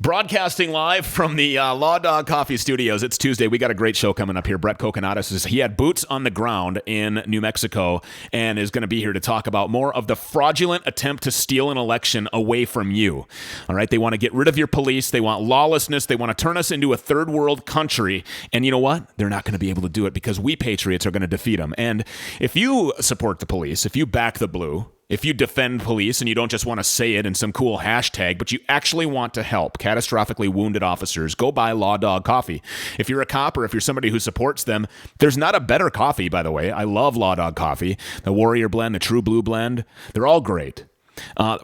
Broadcasting live from the Law Dog Coffee Studios. It's Tuesday. We got a great show coming up here. Brett Kokonatos he had boots on the ground in New Mexico and is going to be here to talk about more of the fraudulent attempt to steal an election away from you. All right, they want to get rid of your police. They want lawlessness. They want to turn us into a third world country. And you know what? They're not going to be able to do it because we patriots are going to defeat them. And if you support the police, if you back the blue, if you defend police and you don't just want to say it in some cool hashtag, but you actually want to help catastrophically wounded officers, go buy Law Dog Coffee. If you're a cop or if you're somebody who supports them, there's not a better coffee, by the way. I love Law Dog Coffee. The Warrior Blend, the True Blue Blend, they're all great.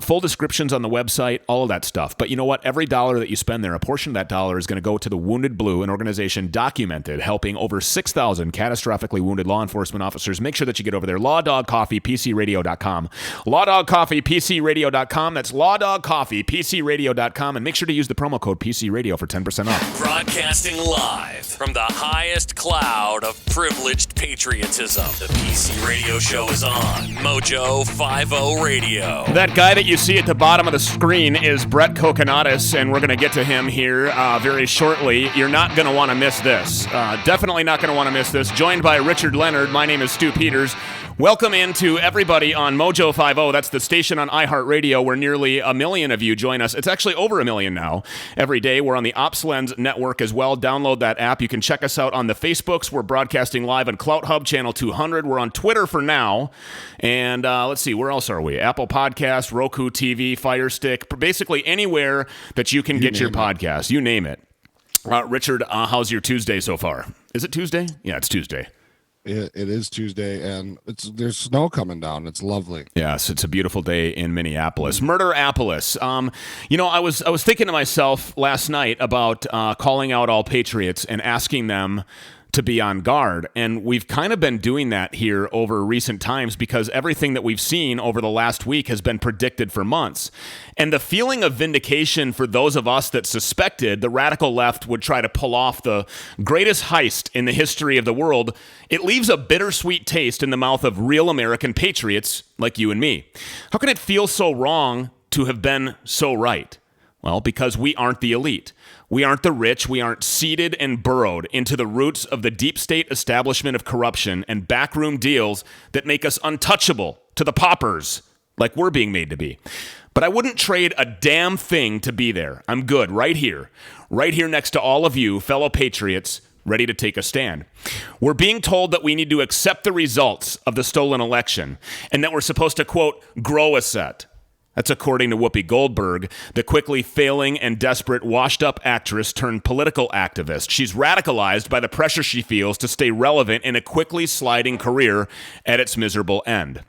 Full descriptions on the website, all of that stuff. But you know what? Every dollar that you spend there, a portion of that dollar is going to go to the Wounded Blue, an organization documented helping over 6,000 catastrophically wounded law enforcement officers. Make sure that you get over there. LawDogCoffeePCRadio.com. LawDogCoffeePCRadio.com. That's LawDogCoffeePCRadio.com. And make sure to use the promo code PCRadio for 10% off. Broadcasting live from the highest cloud of privileged patriotism. The PC Radio Show is on Mojo 50 Radio. That guy that you see at the bottom of the screen is Brett Kokonatos, and we're going to get to him here very shortly. You're not going to want to miss this. Definitely not going to want to miss this. Joined by Richard Leonard. My name is Stu Peters. Welcome into everybody on Mojo 50. That's the station on iHeartRadio where nearly 1 million of you join us. It's actually over 1 million now every day. We're on the OpsLens network as well. Download that app. You can check us out on the Facebooks. We're broadcasting live on Clout Hub Channel 200. We're on Twitter for now. And let's see, where else are we? Apple Podcasts, Roku TV, Fire Stick, basically anywhere that you can get your podcast. You name it. Richard, how's your Tuesday so far? Is it Tuesday? Yeah, it's Tuesday. It is Tuesday, and there's snow coming down. It's lovely. Yes, it's a beautiful day in Minneapolis. Murder-apolis. I was thinking to myself last night about calling out all patriots and asking them to be on guard. And we've kind of been doing that here over recent times because everything that we've seen over the last week has been predicted for months. And the feeling of vindication for those of us that suspected the radical left would try to pull off the greatest heist in the history of the world, it leaves a bittersweet taste in the mouth of real American patriots like you and me. How can it feel so wrong to have been so right? Well, because we aren't the elite. We aren't the rich. We aren't seeded and burrowed into the roots of the deep state establishment of corruption and backroom deals that make us untouchable to the paupers like we're being made to be. But I wouldn't trade a damn thing to be there. I'm good right here next to all of you, fellow patriots, ready to take a stand. We're being told that we need to accept the results of the stolen election and that we're supposed to, quote, grow a set. That's according to Whoopi Goldberg, the quickly failing and desperate washed-up actress turned political activist. She's radicalized by the pressure she feels to stay relevant in a quickly sliding career at its miserable end.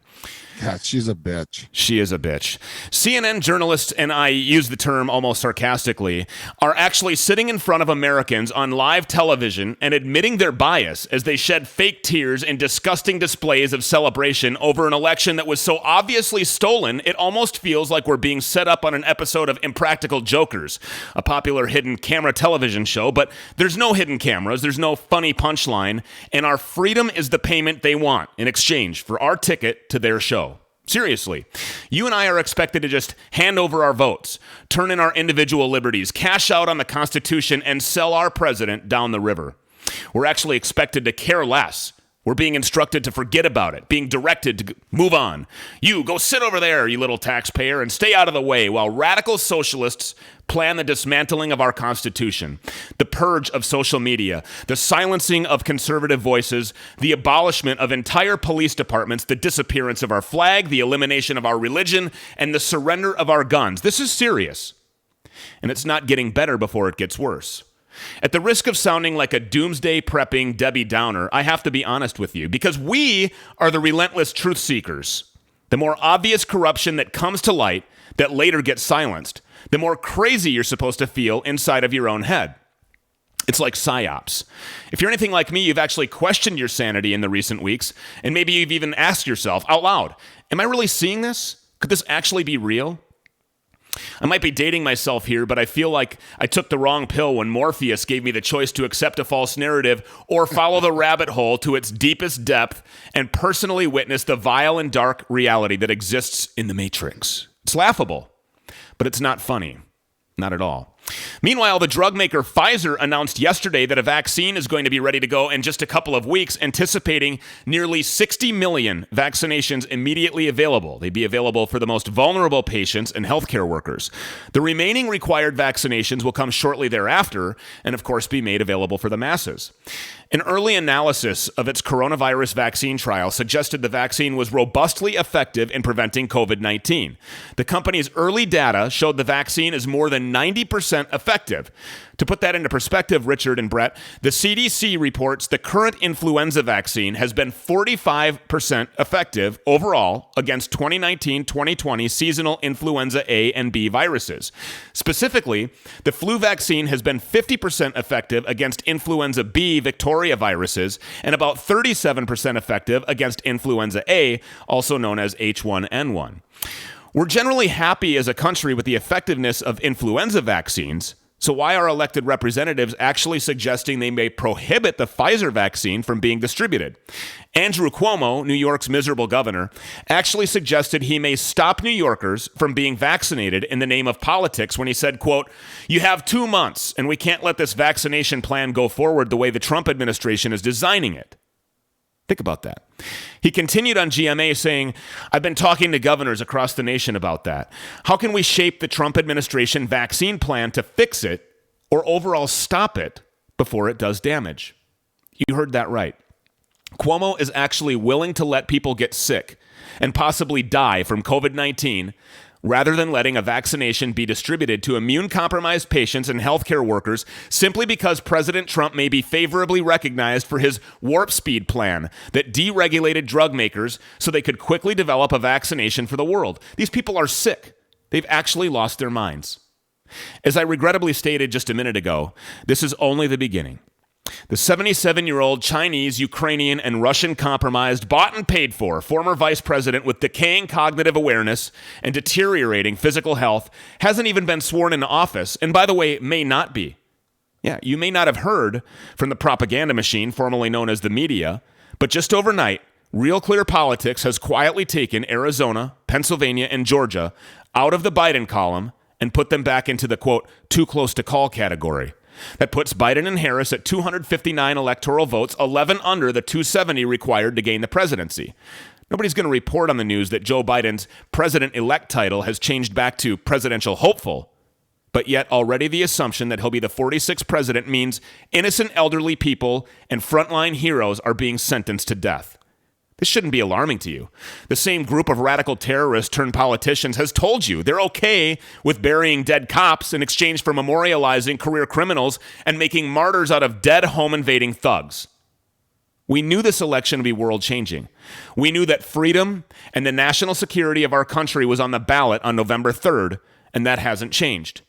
God, she's a bitch. She is a bitch. CNN journalists, and I use the term almost sarcastically, are actually sitting in front of Americans on live television and admitting their bias as they shed fake tears in disgusting displays of celebration over an election that was so obviously stolen, it almost feels like we're being set up on an episode of Impractical Jokers, a popular hidden camera television show, but there's no hidden cameras, there's no funny punchline, and our freedom is the payment they want in exchange for our ticket to their show. Seriously, you and I are expected to just hand over our votes, turn in our individual liberties, cash out on the Constitution, and sell our president down the river. We're actually expected to care less. We're being instructed to forget about it, being directed to move on. You, go sit over there, you little taxpayer, and stay out of the way while radical socialists plan the dismantling of our Constitution, the purge of social media, the silencing of conservative voices, the abolishment of entire police departments, the disappearance of our flag, the elimination of our religion, and the surrender of our guns. This is serious, and it's not getting better before it gets worse. At the risk of sounding like a doomsday prepping Debbie Downer, I have to be honest with you, because we are the relentless truth seekers. The more obvious corruption that comes to light that later gets silenced, the more crazy you're supposed to feel inside of your own head. It's like psyops. If you're anything like me, you've actually questioned your sanity in the recent weeks, and maybe you've even asked yourself out loud, am I really seeing this? Could this actually be real? I might be dating myself here, but I feel like I took the wrong pill when Morpheus gave me the choice to accept a false narrative or follow the rabbit hole to its deepest depth and personally witness the vile and dark reality that exists in the Matrix. It's laughable, but it's not funny. Not at all. Meanwhile, the drug maker Pfizer announced yesterday that a vaccine is going to be ready to go in just a couple of weeks, anticipating nearly 60 million vaccinations immediately available. They'd be available for the most vulnerable patients and healthcare workers. The remaining required vaccinations will come shortly thereafter and, of course, be made available for the masses. An early analysis of its coronavirus vaccine trial suggested the vaccine was robustly effective in preventing COVID-19. The company's early data showed the vaccine is more than 90% effective. To put that into perspective, Richard and Brett, the CDC reports the current influenza vaccine has been 45% effective overall against 2019-2020 seasonal influenza A and B viruses. Specifically, the flu vaccine has been 50% effective against influenza B Victoria viruses and about 37% effective against influenza A, also known as H1N1. We're generally happy as a country with the effectiveness of influenza vaccines. So why are elected representatives actually suggesting they may prohibit the Pfizer vaccine from being distributed? Andrew Cuomo, New York's miserable governor, actually suggested he may stop New Yorkers from being vaccinated in the name of politics when he said, quote, "You have 2 months and we can't let this vaccination plan go forward the way the Trump administration is designing it." Think about that. He continued on GMA saying, "I've been talking to governors across the nation about that. How can we shape the Trump administration vaccine plan to fix it or overall stop it before it does damage?" You heard that right. Cuomo is actually willing to let people get sick and possibly die from COVID-19 rather than letting a vaccination be distributed to immune-compromised patients and healthcare workers simply because President Trump may be favorably recognized for his warp speed plan that deregulated drug makers so they could quickly develop a vaccination for the world. These people are sick. They've actually lost their minds. As I regrettably stated just a minute ago, this is only the beginning. The 77-year-old Chinese, Ukrainian, and Russian-compromised, bought and paid for former vice president with decaying cognitive awareness and deteriorating physical health hasn't even been sworn into office, and by the way, may not be. Yeah, you may not have heard from the propaganda machine, formerly known as the media, but just overnight, Real Clear Politics has quietly taken Arizona, Pennsylvania, and Georgia out of the Biden column and put them back into the, quote, too close to call category. That puts Biden and Harris at 259 electoral votes, 11 under the 270 required to gain the presidency. Nobody's going to report on the news that Joe Biden's president-elect title has changed back to presidential hopeful, but yet already the assumption that he'll be the 46th president means innocent elderly people and frontline heroes are being sentenced to death. This shouldn't be alarming to you. The same group of radical terrorists turned politicians has told you they're okay with burying dead cops in exchange for memorializing career criminals and making martyrs out of dead home-invading thugs. We knew this election would be world-changing. We knew that freedom and the national security of our country was on the ballot on November 3rd, and that hasn't changed.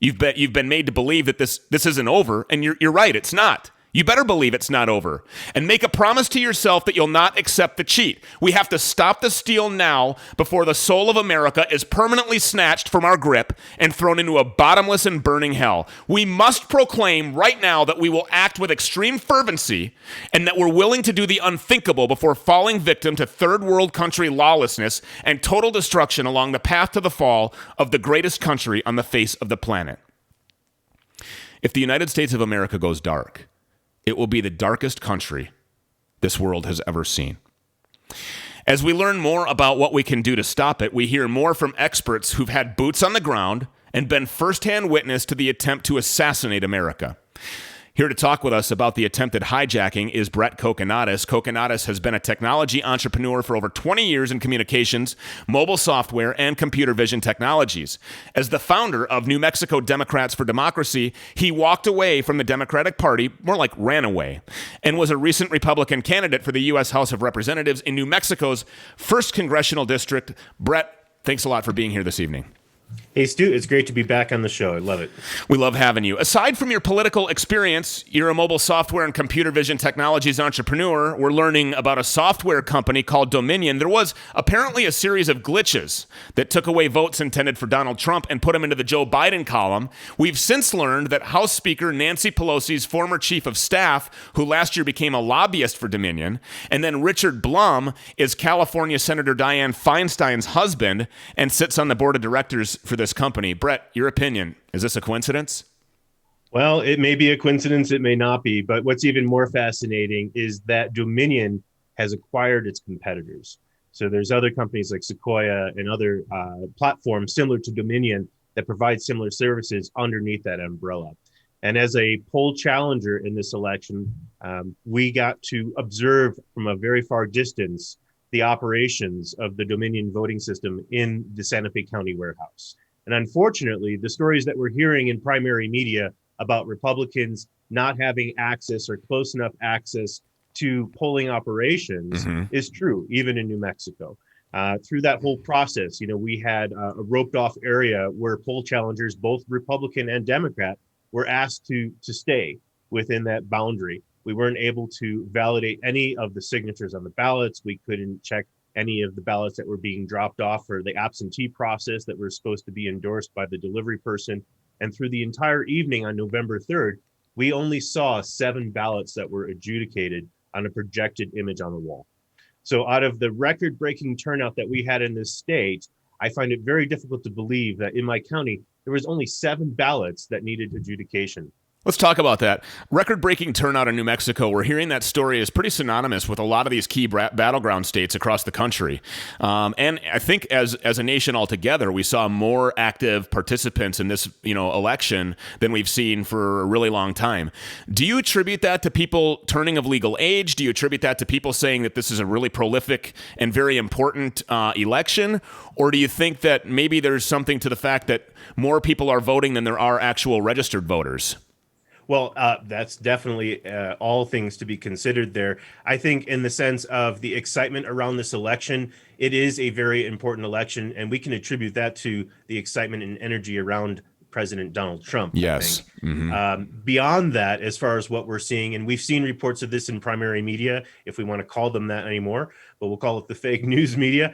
You've been made to believe that this isn't over, and you're right, it's not. You better believe it's not over. And make a promise to yourself that you'll not accept the cheat. We have to stop the steal now before the soul of America is permanently snatched from our grip and thrown into a bottomless and burning hell. We must proclaim right now that we will act with extreme fervency and that we're willing to do the unthinkable before falling victim to third world country lawlessness and total destruction along the path to the fall of the greatest country on the face of the planet. If the United States of America goes dark, it will be the darkest country this world has ever seen. As we learn more about what we can do to stop it, we hear more from experts who've had boots on the ground and been firsthand witness to the attempt to assassinate America. Here to talk with us about the attempted hijacking is Brett Kokonatis. Kokonatis has been a technology entrepreneur for over 20 years in communications, mobile software, and computer vision technologies. As the founder of New Mexico Democrats for Democracy, he walked away from the Democratic Party, more like ran away, and was a recent Republican candidate for the U.S. House of Representatives in New Mexico's 1st Congressional District. Brett, thanks a lot for being here this evening. Hey, Stu, it's great to be back on the show. I love it. We love having you. Aside from your political experience, you're a mobile software and computer vision technologies entrepreneur. We're learning about a software company called Dominion. There was apparently a series of glitches that took away votes intended for Donald Trump and put him into the Joe Biden column. We've since learned that House Speaker Nancy Pelosi's former chief of staff, who last year became a lobbyist for Dominion, and then Richard Blum is California Senator Dianne Feinstein's husband and sits on the board of directors for this company. Brett, your opinion, is this a coincidence? Well, it may be a coincidence, it may not be, but what's even more fascinating is that Dominion has acquired its competitors. So there's other companies like Sequoia and other platforms similar to Dominion that provide similar services underneath that umbrella. And as a poll challenger in this election, we got to observe from a very far distance the operations of the Dominion voting system in the Santa Fe County warehouse. And unfortunately, the stories that we're hearing in primary media about Republicans not having access or close enough access to polling operations is true, even in New Mexico. Through that whole process, we had a roped off area where poll challengers, both Republican and Democrat, were asked to stay within that boundary. We weren't able to validate any of the signatures on the ballots. We couldn't check any of the ballots that were being dropped off for the absentee process that were supposed to be endorsed by the delivery person. And through the entire evening on November 3rd, we only saw 7 ballots that were adjudicated on a projected image on the wall. So out of the record-breaking turnout that we had in this state, I find it very difficult to believe that in my county, there was only 7 ballots that needed adjudication. Let's talk about that. Record-breaking turnout in New Mexico. We're hearing that story is pretty synonymous with a lot of these key battleground states across the country. And I think as a nation altogether, we saw more active participants in this, election than we've seen for a really long time. Do you attribute that to people turning of legal age? Do you attribute that to people saying that this is a really prolific and very important election? Or do you think that maybe there's something to the fact that more people are voting than there are actual registered voters? Well, that's definitely all things to be considered there. I think in the sense of the excitement around this election, it is a very important election, and we can attribute that to the excitement and energy around President Donald Trump. Yes. Beyond that, as far as what we're seeing, and we've seen reports of this in primary media, if we want to call them that anymore, but we'll call it the fake news media,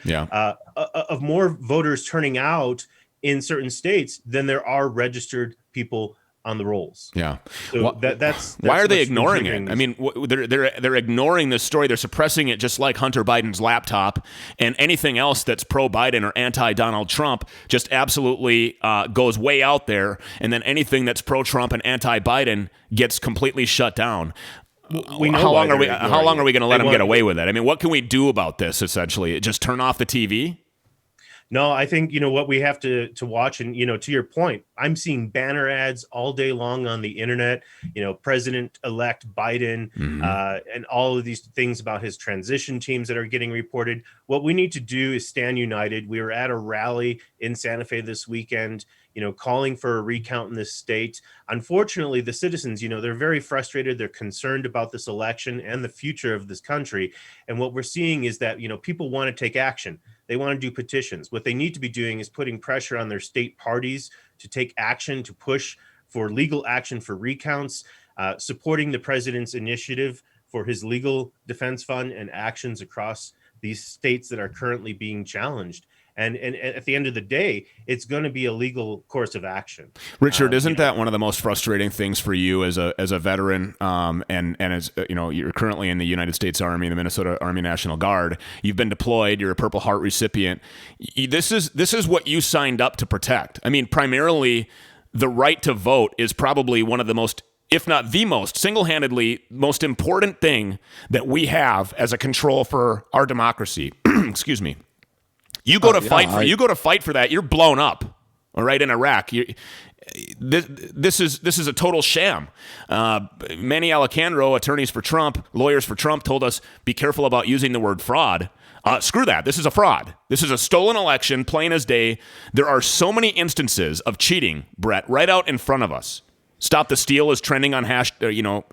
of more voters turning out in certain states than there are registered people on the rolls. Yeah. So that's why are they ignoring it? I mean, they're ignoring this story. They're suppressing it just like Hunter Biden's laptop, and anything else that's pro-Biden or anti-Donald Trump just absolutely goes way out there. And then anything that's pro-Trump and anti-Biden gets completely shut down. How long are we going to let them get away with it? I mean, what can we do about this? Essentially, just turn off the TV? No, I think, what we have to watch, and, to your point, I'm seeing banner ads all day long on the internet, President-elect Biden, and all of these things about his transition teams that are getting reported. What we need to do is stand united. We were at a rally in Santa Fe this weekend, calling for a recount in this state. Unfortunately, the citizens, they're very frustrated. They're concerned about this election and the future of this country. And what we're seeing is that, people want to take action. They want to do petitions. What they need to be doing is putting pressure on their state parties to take action, to push for legal action for recounts, supporting the president's initiative for his legal defense fund and actions across these states that are currently being challenged. And at the end of the day, it's going to be a legal course of action. Richard, isn't that one of the most frustrating things for you as a veteran, and as you're currently in the United States Army, the Minnesota Army National Guard. You've been deployed. You're a Purple Heart recipient. This is what you signed up to protect. I mean, primarily, the right to vote is probably one of the most, if not the most, single-handedly most important thing that we have as a control for our democracy. Excuse me. You go to fight for that. You're blown up. All right, in Iraq. This is a total sham. Manny Alejandro, attorneys for Trump, lawyers for Trump, told us be careful about using the word fraud. Screw that. This is a fraud. This is a stolen election, plain as day. There are so many instances of cheating, Brett, right out in front of us. Stop the Steal is trending on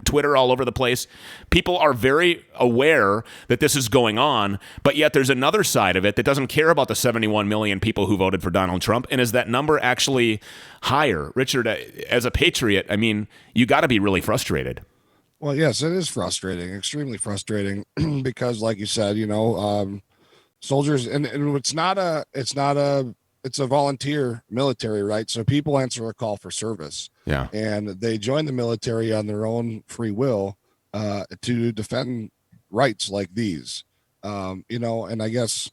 Twitter all over the place. People are very aware that this is going on, but yet there's another side of it that doesn't care about the 71 million people who voted for Donald Trump. And is that number actually higher? Richard, as a patriot, I mean, you got to be really frustrated. Well, yes, it is frustrating, extremely frustrating, because, like you said, soldiers, and it's a volunteer military, right? So people answer a call for service. Yeah. And they join the military on their own free will to defend rights like these. And I guess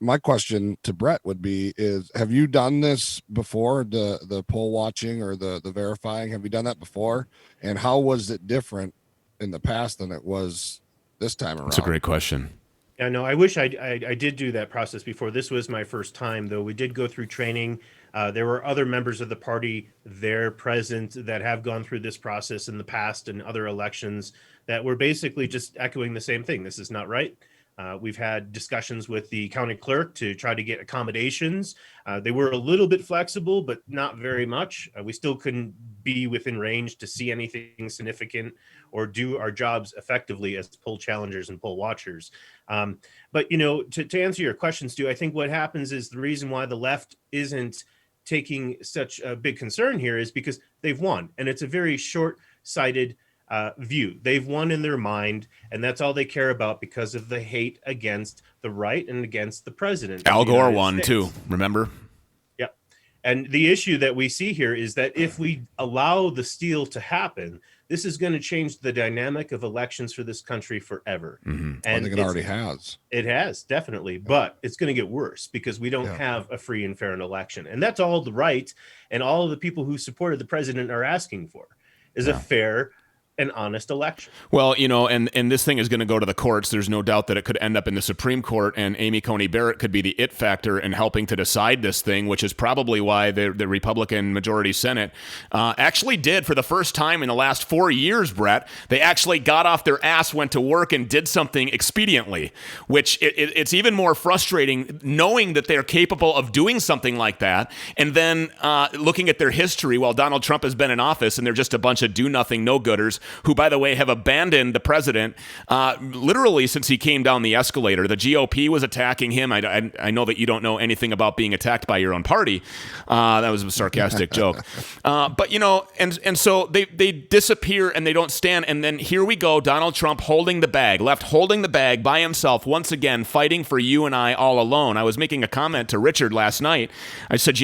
my question to Brett would be is, have you done this before, the poll watching or the verifying? Have you done that before? And how was it different in the past than it was this time around? That's a great question. Yeah, no, I wish I did do that process before. This was my first time, though. We did go through training. There were other members of the party there present that have gone through this process in the past and other elections that were basically just echoing the same thing. This is not right. We've had discussions with the county clerk to try to get accommodations. They were a little bit flexible, but not very much. We still couldn't be within range to see anything significant or do our jobs effectively as poll challengers and poll watchers. But, to answer your question, Stu, I think what happens is the reason why the left isn't taking such a big concern here is because they've won. And it's a very short-sighted view. They've won in their mind, and that's all they care about because of the hate against the right and against the president. Al Gore won too, remember? Yeah. And the issue that we see here is that if we allow the steal to happen, this is going to change the dynamic of elections for this country forever. Mm-hmm. And I think it already has. It has, definitely. But it's going to get worse because we don't have a free and fair election. And that's all the right and all of the people who supported the president are asking for is a fair an honest election. Well, and this thing is going to go to the courts. There's no doubt that it could end up in the Supreme Court, and Amy Coney Barrett could be the it factor in helping to decide this thing, which is probably why the Republican majority Senate actually did, for the first time in the last 4 years, Brett, they actually got off their ass, went to work, and did something expediently, which it's even more frustrating knowing that they're capable of doing something like that, and then looking at their history while Donald Trump has been in office, and they're just a bunch of do-nothing no-gooders who, by the way, have abandoned the president literally since he came down the escalator. The GOP was attacking him. I know that you don't know anything about being attacked by your own party. That was a sarcastic joke. But, and so they disappear and they don't stand. And then here we go, Donald Trump holding the bag, left holding the bag by himself, once again, fighting for you and I all alone. I was making a comment to Richard last night. I said,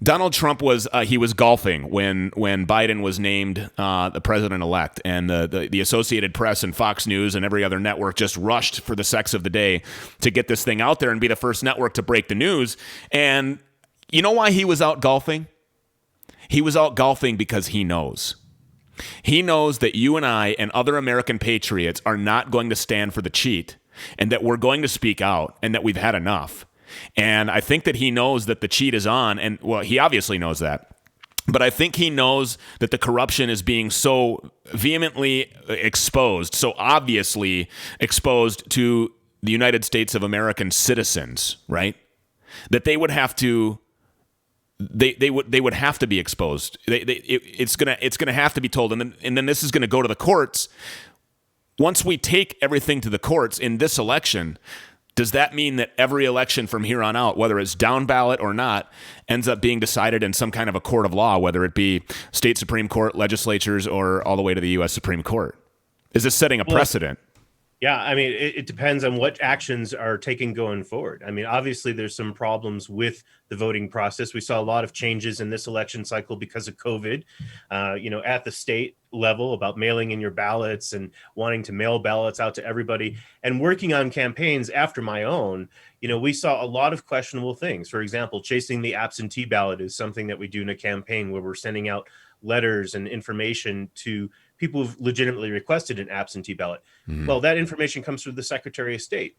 Donald Trump was golfing when Biden was named the president-elect, and the Associated Press and Fox News and every other network just rushed for the sex of the day to get this thing out there and be the first network to break the news. And you know why he was out golfing? He was out golfing because he knows. He knows that you and I and other American patriots are not going to stand for the cheat, and that we're going to speak out, and that we've had enough. And I think that he knows that the cheat is on, and well, he obviously knows that. But I think he knows that the corruption is being so vehemently exposed, so obviously exposed to the United States of American citizens, right? That they would have to, they would have to be exposed. It's gonna have to be told, and then this is gonna go to the courts. Once we take everything to the courts in this election, does that mean that every election from here on out, whether it's down ballot or not, ends up being decided in some kind of a court of law, whether it be state Supreme Court, legislatures, or all the way to the U.S. Supreme Court? Is this setting a precedent? Yeah, I mean, it depends on what actions are taken going forward. I mean, obviously, there's some problems with the voting process. We saw a lot of changes in this election cycle because of COVID, at the state level about mailing in your ballots and wanting to mail ballots out to everybody and working on campaigns after my own. We saw a lot of questionable things. For example, chasing the absentee ballot is something that we do in a campaign where we're sending out letters and information to people who've legitimately requested an absentee ballot. Mm-hmm. Well, that information comes from the Secretary of State.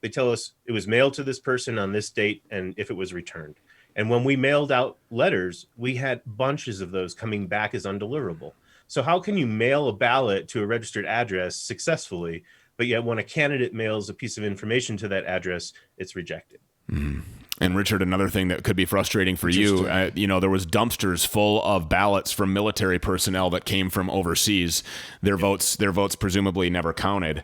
They tell us it was mailed to this person on this date and if it was returned. And when we mailed out letters, we had bunches of those coming back as undeliverable. So how can you mail a ballot to a registered address successfully, but yet when a candidate mails a piece of information to that address, it's rejected? Mm-hmm. And Richard, another thing that could be frustrating for you, there was dumpsters full of ballots from military personnel that came from overseas. Their votes presumably never counted.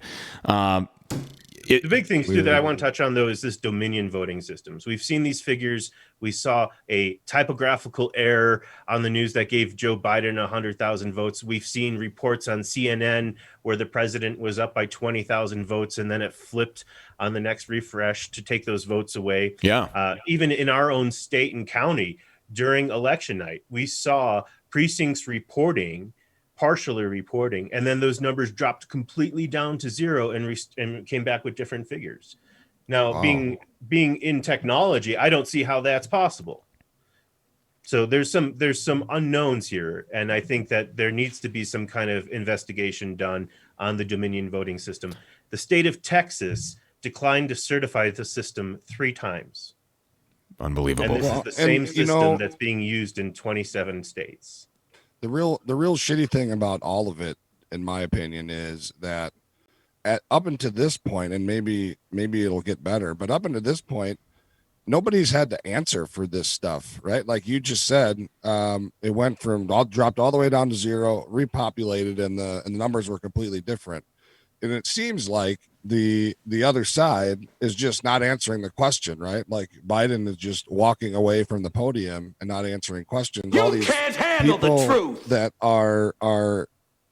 The big things too that I want to touch on, though, is this Dominion voting systems. We've seen these figures. We saw a typographical error on the news that gave Joe Biden 100,000 votes. We've seen reports on CNN where the president was up by 20,000 votes, and then it flipped on the next refresh to take those votes away. Yeah. Even in our own state and county during election night, we saw precincts partially reporting, and then those numbers dropped completely down to zero and came back with different figures. Now, Wow. being in technology, I don't see how that's possible. So there's some unknowns here, and I think that there needs to be some kind of investigation done on the Dominion voting system. The state of Texas declined to certify the system 3 times, Unbelievable. and this Well, is the same and, system that's being used in 27 states. The real shitty thing about all of it, in my opinion, is that up until this point, and maybe it'll get better, but up until this point, nobody's had to answer for this stuff, right? Like you just said, it went from dropped all the way down to 0, repopulated, and the numbers were completely different. And it seems like the other side is just not answering the question, right? Like Biden is just walking away from the podium and not answering questions. All these can't handle the people truth. that are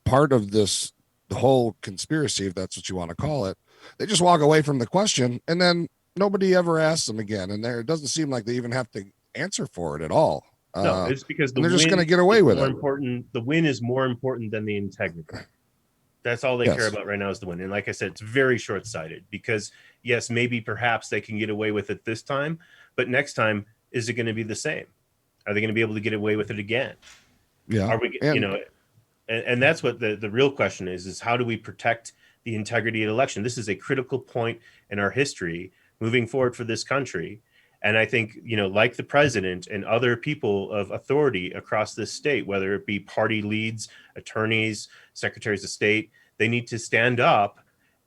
part of this, the whole conspiracy, if that's what you want to call it, they just walk away from the question, and then nobody ever asks them again. And it doesn't seem like they even have to answer for it at all. No, it's because they're just going to get away with it. The win is more important than the integrity. That's all they care about right now is the win. And like I said, it's very short-sighted because yes, maybe perhaps they can get away with it this time, but next time, is it going to be the same? Are they going to be able to get away with it again? Yeah. Are we, and that's what the real question is how do we protect the integrity of the election? This is a critical point in our history moving forward for this country. And I think, like the president and other people of authority across this state, whether it be party leads, attorneys, secretaries of state, they need to stand up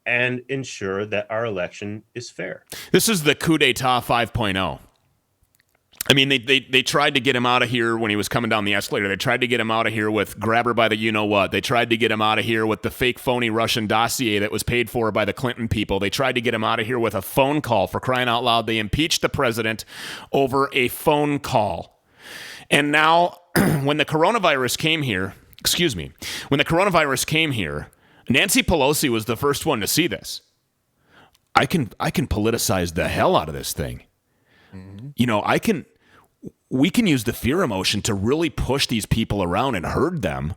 and ensure that our election is fair. This is the coup d'etat 5.0. I mean, they tried to get him out of here when he was coming down the escalator. They tried to get him out of here with grab her by the you-know-what. They tried to get him out of here with the fake, phony Russian dossier that was paid for by the Clinton people. They tried to get him out of here with a phone call. For crying out loud, they impeached the president over a phone call. And now, when the coronavirus came here, Nancy Pelosi was the first one to see this. I can politicize the hell out of this thing. Mm-hmm. We can use the fear emotion to really push these people around and herd them,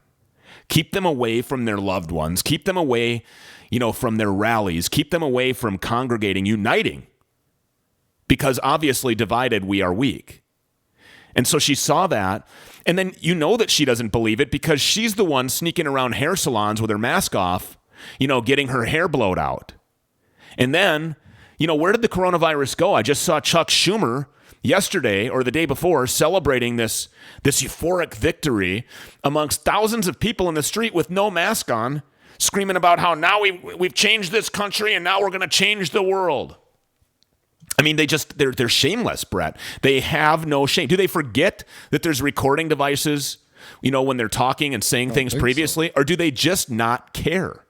keep them away from their loved ones, keep them away, from their rallies, keep them away from congregating, uniting, because obviously divided we are weak. And so she saw that, and then that she doesn't believe it because she's the one sneaking around hair salons with her mask off, getting her hair blowed out. And then, where did the coronavirus go? I just saw Chuck Schumer yesterday or the day before celebrating this euphoric victory amongst thousands of people in the street with no mask on, screaming about how now we've changed this country and now we're going to change the world. I mean, they're shameless, Brett. They have no shame. Do they forget that there's recording devices, when they're talking and saying things previously, or do they just not care?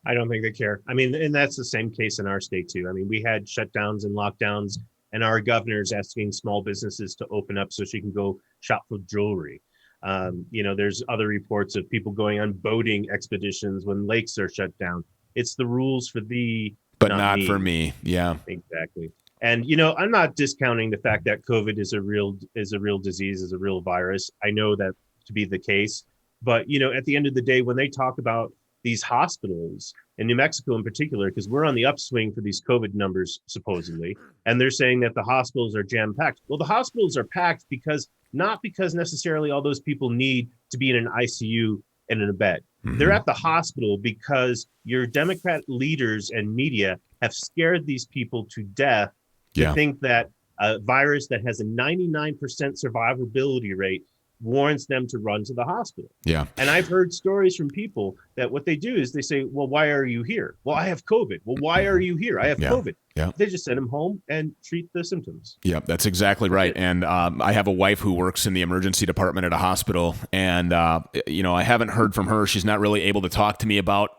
I don't think they care. I mean, and that's the same case in our state too. I mean, we had shutdowns and lockdowns, and our governor's asking small businesses to open up so she can go shop for jewelry. There's other reports of people going on boating expeditions when lakes are shut down. It's the rules for thee, but not for me. Yeah, exactly. And I'm not discounting the fact that COVID is a real disease, is a real virus. I know that to be the case, but at the end of the day, when they talk about these hospitals in New Mexico in particular, because we're on the upswing for these COVID numbers, supposedly, and they're saying that the hospitals are jam-packed. Well, the hospitals are packed not because necessarily all those people need to be in an ICU and in a bed. Mm-hmm. They're at the hospital because your Democrat leaders and media have scared these people to death to think that a virus that has a 99% survivability rate warrants them to run to the hospital. Yeah. And I've heard stories from people that what they do is they say, well, why are you here? Well, I have COVID. Well, why are you here? I have COVID. Yeah. They just send them home and treat the symptoms. Yeah, that's exactly right. And I have a wife who works in the emergency department at a hospital, and I haven't heard from her. She's not really able to talk to me about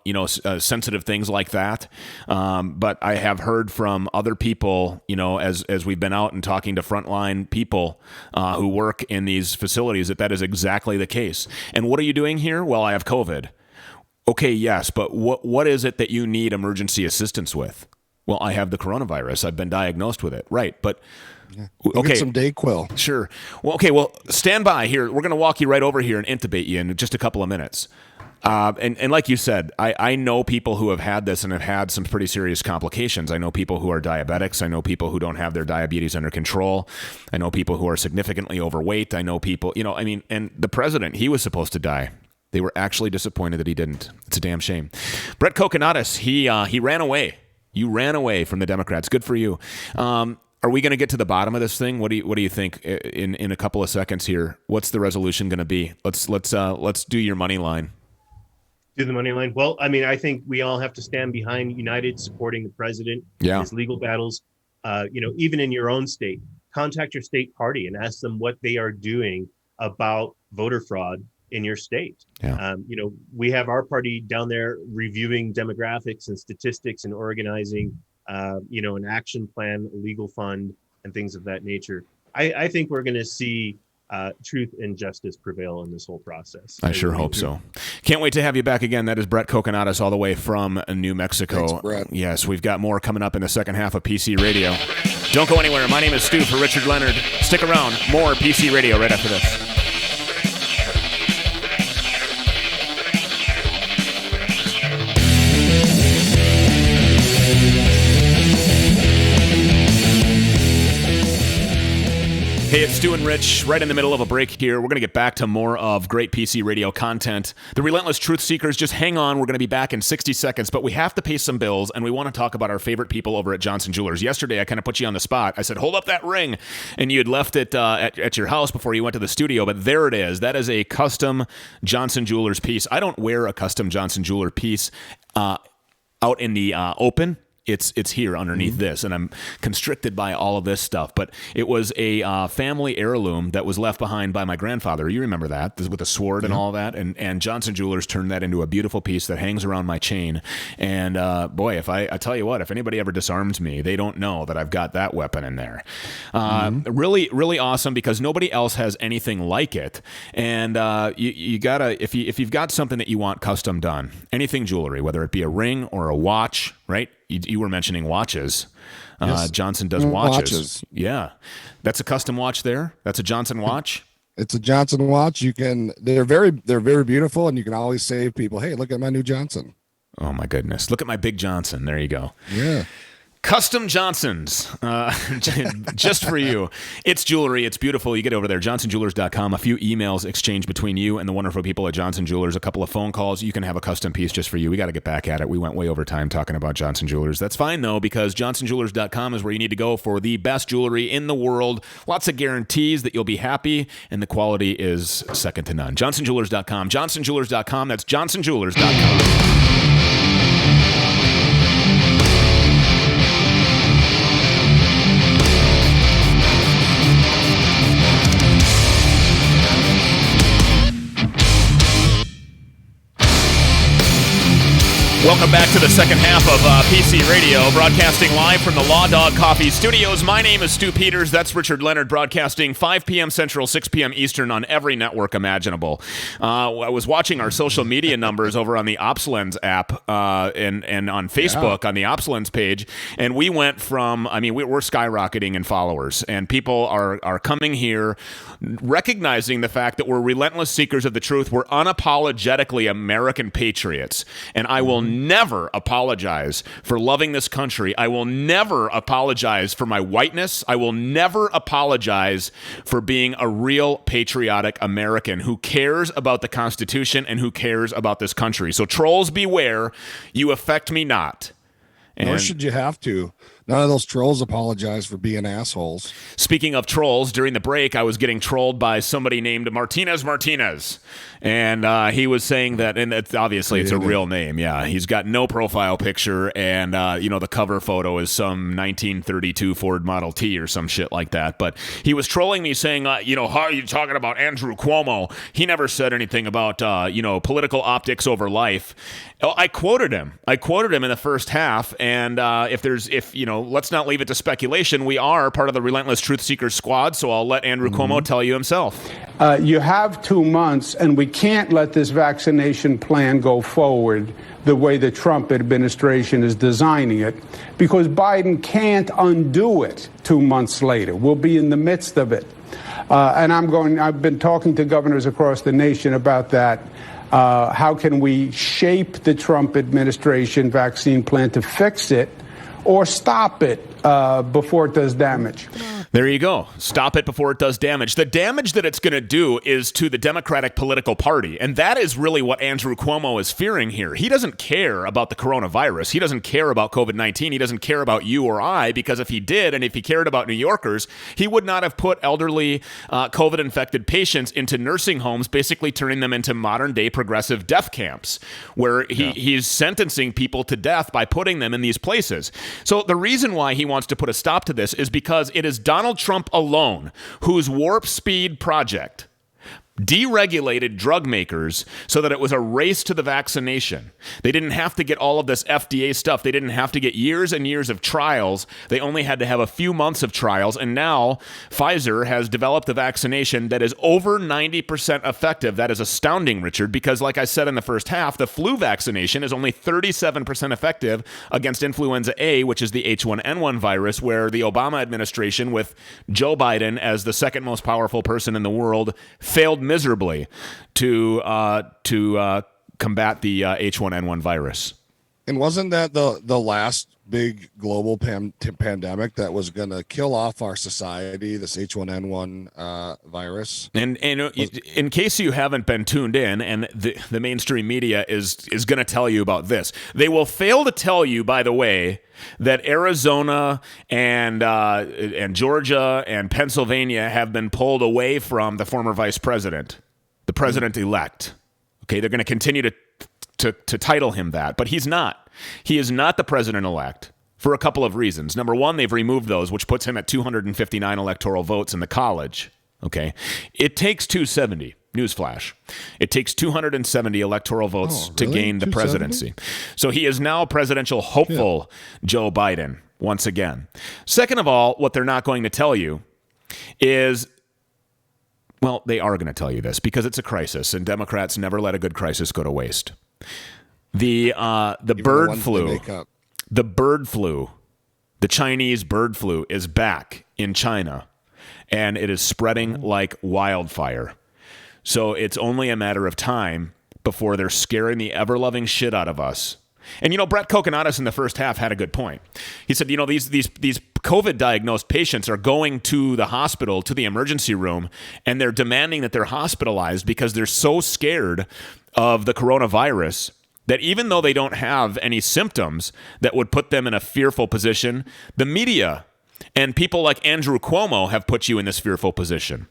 sensitive things like that. But I have heard from other people, as we've been out and talking to frontline people who work in these facilities, that is exactly the case. And what are you doing here? Well, I have COVID. Okay, yes, but what is it that you need emergency assistance with? Well, I have the coronavirus. I've been diagnosed with it. Right, but okay, get some Dayquil. Sure. Well, okay. Well, stand by here. We're going to walk you right over here and intubate you in just a couple of minutes. And like you said, I know people who have had this and have had some pretty serious complications. I know people who are diabetics. I know people who don't have their diabetes under control. I know people who are significantly overweight. I know people, and the president, he was supposed to die. They were actually disappointed that he didn't. It's a damn shame. Brett Kokonatos, he ran away. You ran away from the Democrats. Good for you. Are we going to get to the bottom of this thing? What do you think in a couple of seconds here? What's the resolution going to be? Let's do your money line. Do the money line. Well, I mean, I think we all have to stand behind United, supporting the president, his legal battles. Even in your own state, contact your state party and ask them what they are doing about voter fraud in your state. Yeah. We have our party down there reviewing demographics and statistics and organizing, an action plan, a legal fund, and things of that nature. I think we're going to see truth and justice prevail in this whole process. I sure hope so. Can't wait to have you back again. That is Brett Kokonatos all the way from New Mexico. Thanks, Brett. Yes, we've got more coming up in the second half of PC Radio. Don't go anywhere. My name is Stu for Richard Leonard. Stick around. More PC Radio right after this. Hey, it's Stu and Rich, right in the middle of a break here. We're going to get back to more of great PC radio content. The Relentless Truth Seekers, just hang on. We're going to be back in 60 seconds, but we have to pay some bills, and we want to talk about our favorite people over at Johnson Jewelers. Yesterday, I kind of put you on the spot. I said, hold up that ring, and you had left it at your house before you went to the studio, but there it is. That is a custom Johnson Jewelers piece. I don't wear a custom Johnson Jeweler piece out in the open. It's here underneath this, and I'm constricted by all of this stuff. But it was a family heirloom that was left behind by my grandfather. You remember that, with the sword and all that. And Johnson Jewelers turned that into a beautiful piece that hangs around my chain. And boy, if I tell you what, if anybody ever disarms me, they don't know that I've got that weapon in there. Really, really awesome, because nobody else has anything like it. And you gotta, if you've got something that you want custom done, anything jewelry, whether it be a ring or a watch, right? You were mentioning watches. Yes. Johnson does watches. Yeah. That's a custom watch there. That's a Johnson watch. It's a Johnson watch. They're very beautiful, and you can always save people. Hey, look at my new Johnson. Oh my goodness. Look at my big Johnson. There you go. Yeah. Custom Johnsons, just for you. It's jewelry. It's beautiful. You get over there, johnsonjewelers.com. A few emails exchanged between you and the wonderful people at Johnson Jewelers. A couple of phone calls. You can have a custom piece just for you. We got to get back at it. We went way over time talking about Johnson Jewelers. That's fine, though, because johnsonjewelers.com is where you need to go for the best jewelry in the world. Lots of guarantees that you'll be happy, and the quality is second to none. johnsonjewelers.com. johnsonjewelers.com. That's johnsonjewelers.com. Welcome back to the second half of PC Radio, broadcasting live from the Law Dog Coffee Studios. My name is Stu Peters. That's Richard Leonard, broadcasting 5 p.m. Central, 6 p.m. Eastern on every network imaginable. I was watching our social media numbers over on the OpsLens app and on Facebook on the OpsLens page, and we went from, we're skyrocketing in followers, and people are coming here recognizing the fact that we're relentless seekers of the truth. We're unapologetically American patriots, and I will never apologize for loving this country. I will never apologize for my whiteness. I will never apologize for being a real patriotic American who cares about the Constitution and who cares about this country. So trolls beware, you affect me not. Nor should you have to. None of those trolls apologize for being assholes. Speaking of trolls, during the break, I was getting trolled by somebody named Martinez. And he was saying that, and it's obviously it's a real name. Yeah, he's got no profile picture, and the cover photo is some 1932 Ford Model T or some shit like that. But he was trolling me, saying, how are you talking about Andrew Cuomo? He never said anything about political optics over life. I quoted him. In the first half, and let's not leave it to speculation. We are part of the Relentless Truth Seekers squad, so I'll let Andrew Cuomo tell you himself. You have 2 months, and we can't let this vaccination plan go forward the way the Trump administration is designing it, because Biden can't undo it 2 months later. We'll be in the midst of it. And I've been talking to governors across the nation about that. How can we shape the Trump administration vaccine plan to fix it or stop it before it does damage? There you go. Stop it before it does damage. The damage that it's going to do is to the Democratic political party. And that is really what Andrew Cuomo is fearing here. He doesn't care about the coronavirus. He doesn't care about COVID-19. He doesn't care about you or I, because if he did, and if he cared about New Yorkers, he would not have put elderly COVID-infected patients into nursing homes, basically turning them into modern-day progressive death camps, where he's sentencing people to death by putting them in these places. So the reason why he wants to put a stop to this is because it is Donald Trump alone whose warp speed project deregulated drug makers so that it was a race to the vaccination. They didn't have to get all of this FDA stuff. They didn't have to get years and years of trials. They only had to have a few months of trials. And now Pfizer has developed a vaccination that is over 90% effective. That is astounding, Richard, because like I said in the first half, the flu vaccination is only 37% effective against influenza A, which is the H1N1 virus, where the Obama administration, with Joe Biden as the second most powerful person in the world, failed miserably to combat the H1N1 virus. And wasn't that the last big global pandemic that was going to kill off our society, this H1N1 virus? And in case you haven't been tuned in, and the mainstream media is going to tell you about this, they will fail to tell you, by the way, that Arizona and Georgia and Pennsylvania have been pulled away from the former vice president, the president-elect. Okay, they're going to continue to title him that, but he's not. He is not the president-elect for a couple of reasons. Number one, they've removed those, which puts him at 259 electoral votes in the college. Okay, it takes 270. Newsflash. It takes 270 electoral votes to gain the presidency. So he is now presidential hopeful Joe Biden once again. Second of all, what they're not going to tell you is, well, they are going to tell you this because it's a crisis, and Democrats never let a good crisis go to waste. The bird flu, the Chinese bird flu is back in China, and it is spreading like wildfire. So it's only a matter of time before they're scaring the ever-loving shit out of us. And, Brett Kokonatos in the first half had a good point. He said, these COVID-diagnosed patients are going to the hospital, to the emergency room, and they're demanding that they're hospitalized because they're so scared of the coronavirus that even though they don't have any symptoms that would put them in a fearful position, the media and people like Andrew Cuomo have put you in this fearful position.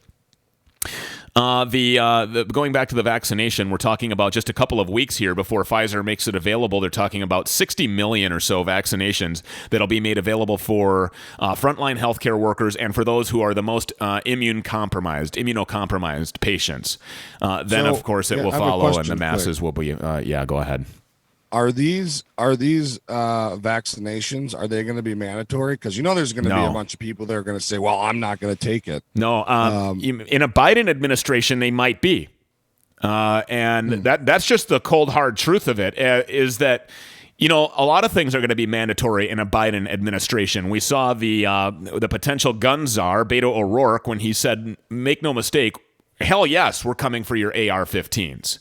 Going back to the vaccination, we're talking about just a couple of weeks here before Pfizer makes it available. They're talking about 60 million or so vaccinations that'll be made available for frontline healthcare workers and for those who are the most immunocompromised patients. Then, of course, it will follow, and the masses will be. Go ahead. Are these vaccinations, are they going to be mandatory? Because there's going to be a bunch of people that are going to say, well, I'm not going to take it. No, in a Biden administration, they might be. That's just the cold, hard truth of it, is that, a lot of things are going to be mandatory in a Biden administration. We saw the potential gun czar, Beto O'Rourke, when he said, make no mistake, hell yes, we're coming for your AR-15s.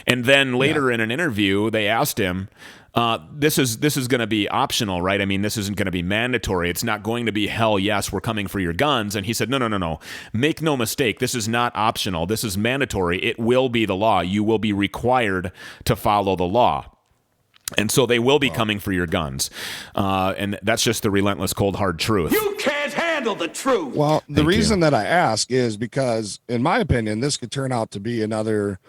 And then later in an interview, they asked him, this is going to be optional, right? I mean, this isn't going to be mandatory. It's not going to be, hell yes, we're coming for your guns. And he said, no. Make no mistake. This is not optional. This is mandatory. It will be the law. You will be required to follow the law. And so they will be coming for your guns. And that's just the relentless, cold, hard truth. You can't handle the truth. Well, the reason that I ask is because, in my opinion, this could turn out to be another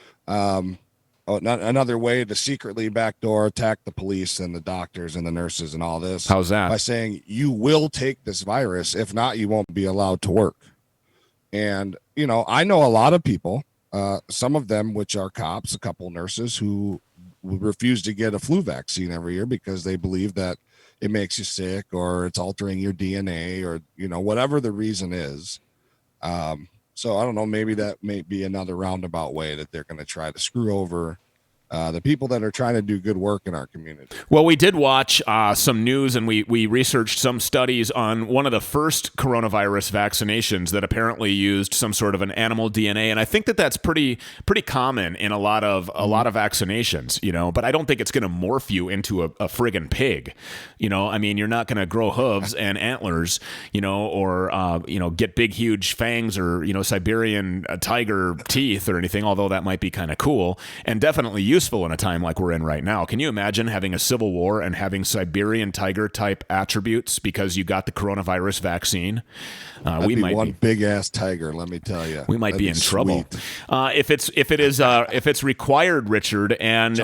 way to secretly backdoor attack the police and the doctors and the nurses and all this. How's that? By saying you will take this virus. If not, you won't be allowed to work. And, I know a lot of people, some of them, which are cops, a couple nurses who refuse to get a flu vaccine every year because they believe that it makes you sick or it's altering your DNA or, whatever the reason is. So I don't know, maybe that may be another roundabout way that they're going to try to screw over the people that are trying to do good work in our community. Well, we did watch some news, and we researched some studies on one of the first coronavirus vaccinations that apparently used some sort of an animal DNA, and I think that that's pretty common in a lot of vaccinations, you know. But I don't think it's going to morph you into a friggin' pig, you know. I mean, you're not going to grow hooves and antlers, you know, or get big, huge fangs or Siberian tiger teeth or anything. Although that might be kind of cool and definitely useful in a time like we're in right now. Can you imagine having a civil war and having Siberian tiger type attributes because you got the coronavirus vaccine? We might one be big ass tiger. Let me tell you, we might be in trouble. If it's required, Richard, and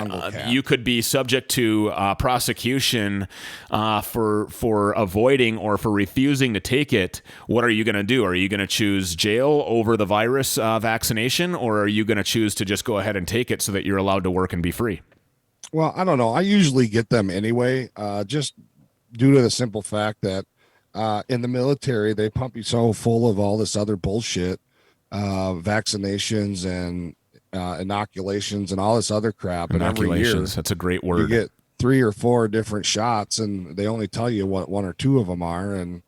you could be subject to prosecution for avoiding or for refusing to take it. What are you going to do? Are you going to choose jail over the virus vaccination, or are you going to choose to just go ahead and take it so that you're allowed to work and be free? Well, I don't know. I usually get them anyway, just due to the simple fact that in the military, they pump you so full of all this other bullshit, vaccinations and inoculations and all this other crap. And every year, Inoculations, that's a great word. you get 3 or 4 different shots, and they only tell you what 1 or 2 of them are. And,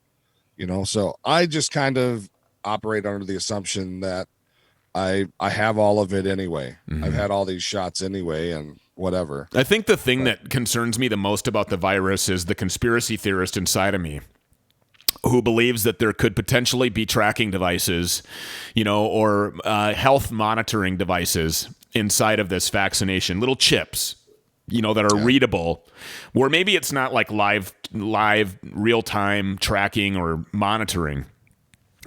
so I just kind of operate under the assumption that I have all of it anyway. Mm-hmm. I've had all these shots anyway, and whatever. I think the thing that concerns me the most about the virus is the conspiracy theorist inside of me who believes that there could potentially be tracking devices, or health monitoring devices inside of this vaccination, little chips, that are readable, where maybe it's not like live real-time tracking or monitoring,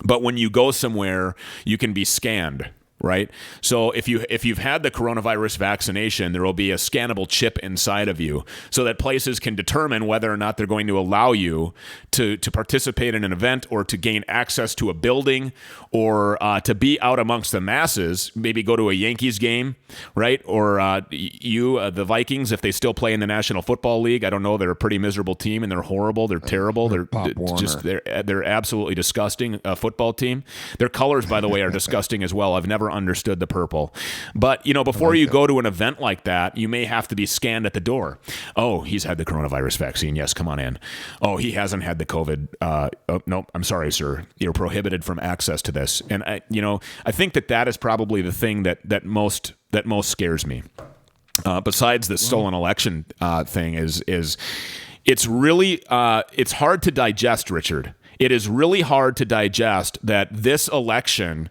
but when you go somewhere, you can be scanned. Right. So if you've had the coronavirus vaccination, there will be a scannable chip inside of you so that places can determine whether or not they're going to allow you to participate in an event or to gain access to a building or to be out amongst the masses, maybe go to a Yankees game. Right. Or the Vikings, if they still play in the National Football League. I don't know. They're a pretty miserable team and they're horrible. They're terrible. They're absolutely disgusting football team. Their colors, by the way, are disgusting as well. I've never understood the purple. But, before you go to an event like that, you may have to be scanned at the door. Oh, he's had the coronavirus vaccine. Yes, come on in. Oh, he hasn't had the COVID. No, I'm sorry, sir. You're prohibited from access to this. And, I think that is probably the thing that most scares me. Besides the stolen election thing is it's really it's hard to digest, Richard. It is really hard to digest that this election,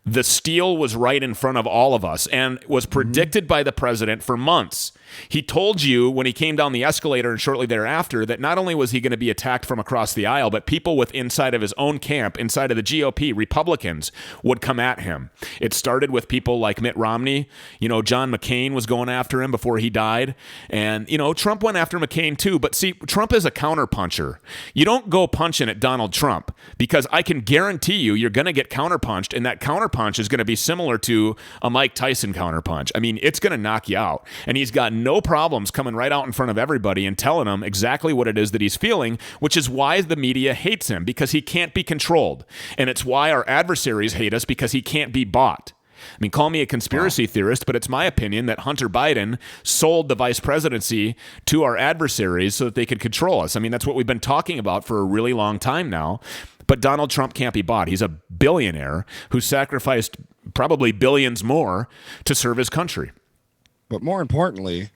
the steal was right in front of all of us and was predicted by the president for months. He told you when he came down the escalator and shortly thereafter that not only was he going to be attacked from across the aisle, but people with inside of his own camp, inside of the GOP, Republicans, would come at him. It started with people like Mitt Romney. John McCain was going after him before he died. And, Trump went after McCain too. But see, Trump is a counterpuncher. You don't go punching at Donald Trump because I can guarantee you're going to get counterpunched, and that counterpunch is going to be similar to a Mike Tyson counterpunch. I mean, it's going to knock you out. And he's got no problems coming right out in front of everybody and telling them exactly what it is that he's feeling, which is why the media hates him, because he can't be controlled. And it's why our adversaries hate us, because he can't be bought. I mean, call me a conspiracy theorist, but it's my opinion that Hunter Biden sold the vice presidency to our adversaries so that they could control us. I mean, that's what we've been talking about for a really long time now. But Donald Trump can't be bought. He's a billionaire who sacrificed probably billions more to serve his country. But more importantly,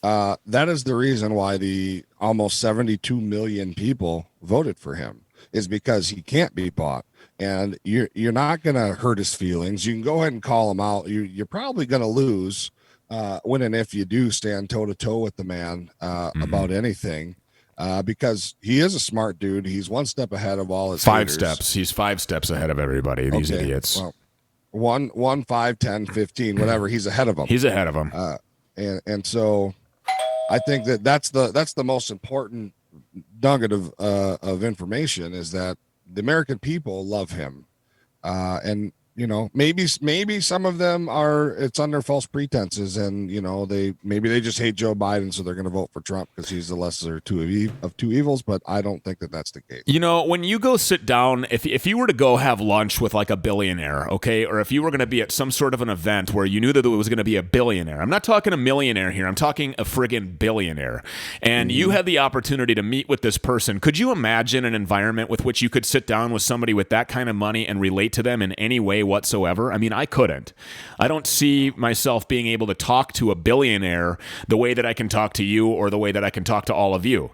that is the reason why the almost 72 million people voted for him, is because he can't be bought. And you're not going to hurt his feelings. You can go ahead and call him out. You're probably going to lose when and if you do stand toe-to-toe with the man about anything, because he is a smart dude. He's one step ahead of all his haters. Steps. He's 5 steps ahead of everybody, these idiots. Well, 1, 5, 10, 15, whatever. He's ahead of them. He's ahead of them. And so I think that's the most important nugget of information, is that the American people love him. And maybe some of them it's under false pretenses, and they just hate Joe Biden, so they're going to vote for Trump because he's the lesser of two evils. But I don't think that that's the case. When you go sit down, if you were to go have lunch with like a billionaire, okay, or if you were going to be at some sort of an event where you knew that it was going to be a billionaire, I'm not talking a millionaire here, I'm talking a friggin' billionaire, and you had the opportunity to meet with this person, could you imagine an environment with which you could sit down with somebody with that kind of money and relate to them in any way whatsoever? I mean, I couldn't. I don't see myself being able to talk to a billionaire the way that I can talk to you or the way that I can talk to all of you.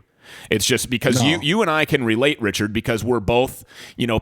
It's just because you and I can relate, Richard, because we're both,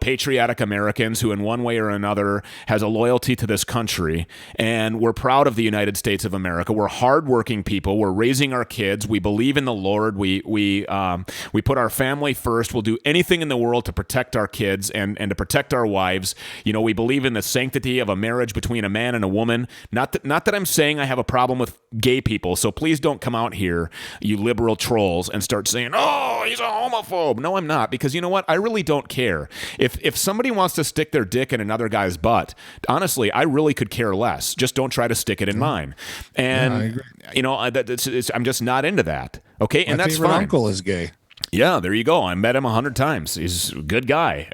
patriotic Americans who in one way or another has a loyalty to this country, and we're proud of the United States of America. We're hardworking people. We're raising our kids. We believe in the Lord. We put our family first. We'll do anything in the world to protect our kids and to protect our wives. We believe in the sanctity of a marriage between a man and a woman. Not that I'm saying I have a problem with gay people, so please don't come out here, you liberal trolls, and start saying, oh, he's a homophobe. No, I'm not, because you know what? I really don't care. If somebody wants to stick their dick in another guy's butt, honestly, I really could care less. Just don't try to stick it in mine. And, I agree. I'm just not into that. Okay, and My that's favorite fine. uncle is gay. Yeah, there you go. I met him 100 times. He's a good guy,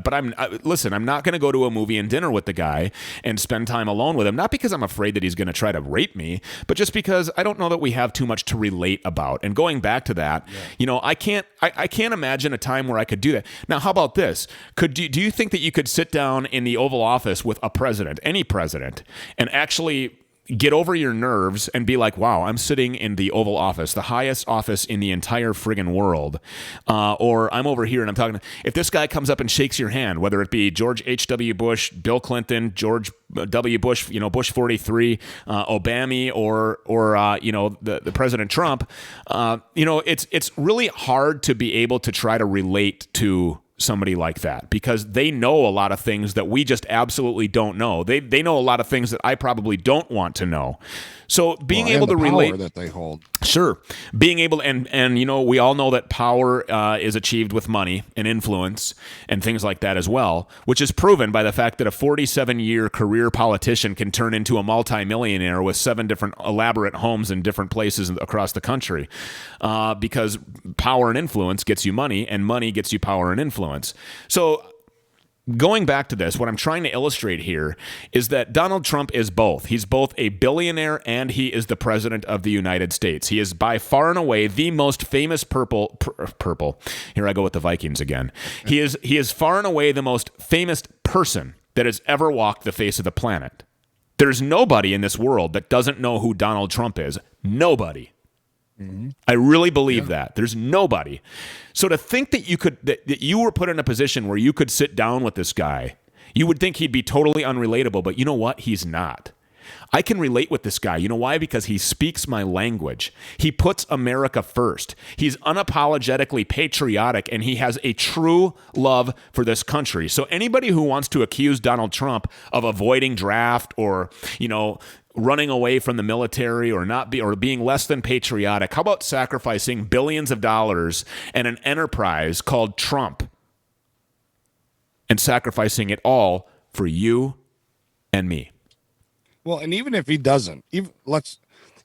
but listen, I'm not going to go to a movie and dinner with the guy and spend time alone with him, not because I'm afraid that he's going to try to rape me, but just because I don't know that we have too much to relate about. And going back to that, I can't imagine a time where I could do that. Now, how about this? Do you think that you could sit down in the Oval Office with a president, any president, and actually get over your nerves and be like, wow, I'm sitting in the Oval Office, the highest office in the entire friggin' world. Or I'm over here and I'm talking. If this guy comes up and shakes your hand, whether it be George H.W. Bush, Bill Clinton, George W. Bush, Bush 43, Obama, or the President Trump, it's really hard to be able to try to relate to somebody like that, because they know a lot of things that we just absolutely don't know. They know a lot of things that I probably don't want to know. So being able to relate that they hold. Sure. Being able and we all know that power is achieved with money and influence and things like that as well, which is proven by the fact that a 47-year career politician can turn into a multimillionaire with 7 different elaborate homes in different places across the country, because power and influence gets you money, and money gets you power and influence. So going back to this, what I'm trying to illustrate here is that Donald Trump is both. He's both a billionaire and he is the president of the United States. He is by far and away the most famous purple. Here I go with the Vikings again. He is far and away the most famous person that has ever walked the face of the planet. There's nobody in this world that doesn't know who Donald Trump is. Nobody. Mm-hmm. I really believe that. There's nobody. So to think that you were put in a position where you could sit down with this guy, you would think he'd be totally unrelatable, but you know what? He's not. I can relate with this guy. You know why? Because he speaks my language. He puts America first. He's unapologetically patriotic, and he has a true love for this country. So anybody who wants to accuse Donald Trump of avoiding draft or, running away from the military or being less than patriotic, how about sacrificing billions of dollars and an enterprise called Trump and sacrificing it all for you and me? Well, and even if he doesn't, even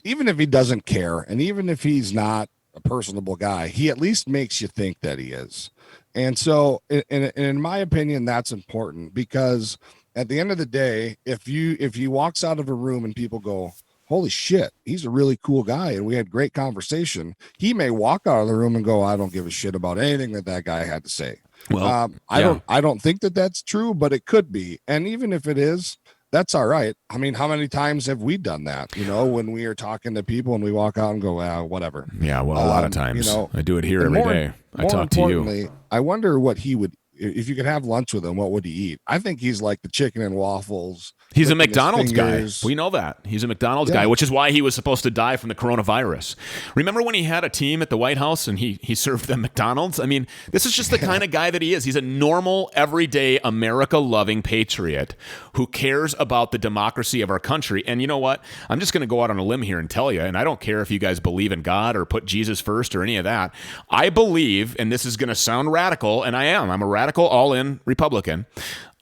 if he doesn't care, and even if he's not a personable guy, he at least makes you think that he is. And so, in my opinion, that's important, because at the end of the day, if he walks out of a room and people go, holy shit, he's a really cool guy, and we had great conversation, he may walk out of the room and go, I don't give a shit about anything that guy had to say. Well, I don't think that that's true, but it could be. And even if it is, that's all right. I mean, how many times have we done that? When we are talking to people and we walk out and go, whatever. Yeah, well, a lot of times. I do it here every day. I talk to you. I wonder what he would, if you could have lunch with him, what would he eat? I think he's like the chicken and waffles. He's a McDonald's guy. We know that. He's a McDonald's guy, which is why he was supposed to die from the coronavirus. Remember when he had a team at the White House and he served them McDonald's? I mean, this is just the kind of guy that he is. He's a normal, everyday, America-loving patriot who cares about the democracy of our country. And you know what? I'm just going to go out on a limb here and tell you, and I don't care if you guys believe in God or put Jesus first or any of that. I believe, and this is going to sound radical, and I am. I'm a radical all-in Republican.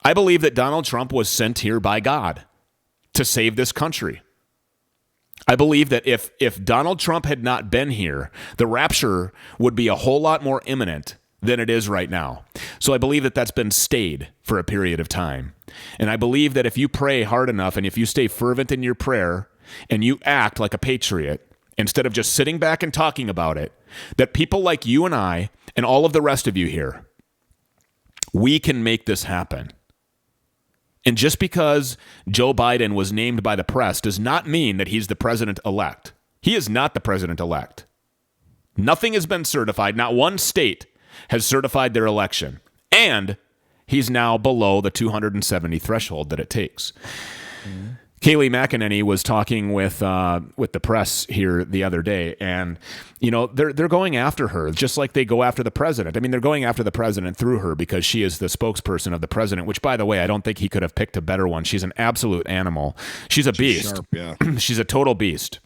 I believe that Donald Trump was sent here by God to save this country. I believe that if Donald Trump had not been here, the rapture would be a whole lot more imminent than it is right now. So I believe that that's been stayed for a period of time. And I believe that if you pray hard enough and if you stay fervent in your prayer and you act like a patriot, instead of just sitting back and talking about it, that people like you and I and all of the rest of you here, we can make this happen. And just because Joe Biden was named by the press does not mean that he's the president-elect. He is not the president-elect. Nothing has been certified. Not one state has certified their election. And he's now below the 270 threshold that it takes. Mm-hmm. Kayleigh McEnany was talking with the press here the other day, and they're going after her just like they go after the president. I mean, they're going after the president through her because she is the spokesperson of the president. Which, by the way, I don't think he could have picked a better one. She's an absolute animal. She's a beast. Sharp, yeah. She's a total beast.